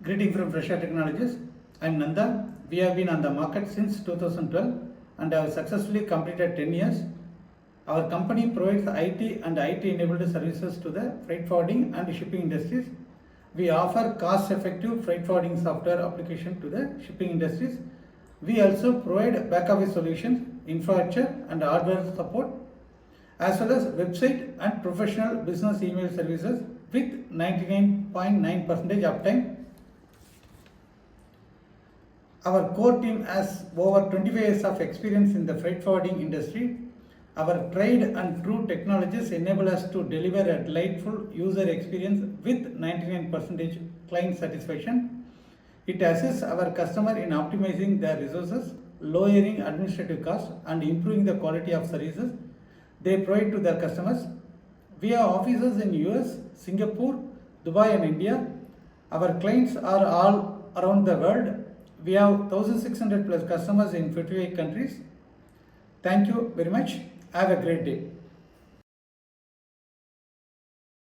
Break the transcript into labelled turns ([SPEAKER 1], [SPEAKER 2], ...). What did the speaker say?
[SPEAKER 1] Greeting from Fresa Technologies. I am Nanda. We have been on the market since 2012 and have successfully completed 10 years. Our company provides IT and IT-enabled services to the freight forwarding and shipping industries. We offer cost-effective freight forwarding software application to the shipping industries. We also provide back-office solutions, infrastructure and hardware support, as well as website and professional business email services with 99.9% uptime. Our core team has over 25 years of experience in the freight forwarding industry. Our tried and true technologies enable us to deliver a delightful user experience with 99% client satisfaction. It assists our customer in optimizing their resources, lowering administrative costs, and improving the quality of services they provide to their customers. We have offices in US, Singapore, Dubai and India. Our clients are all around the world. We have 1600 plus customers in 58 countries. Thank you very much. Have a great day.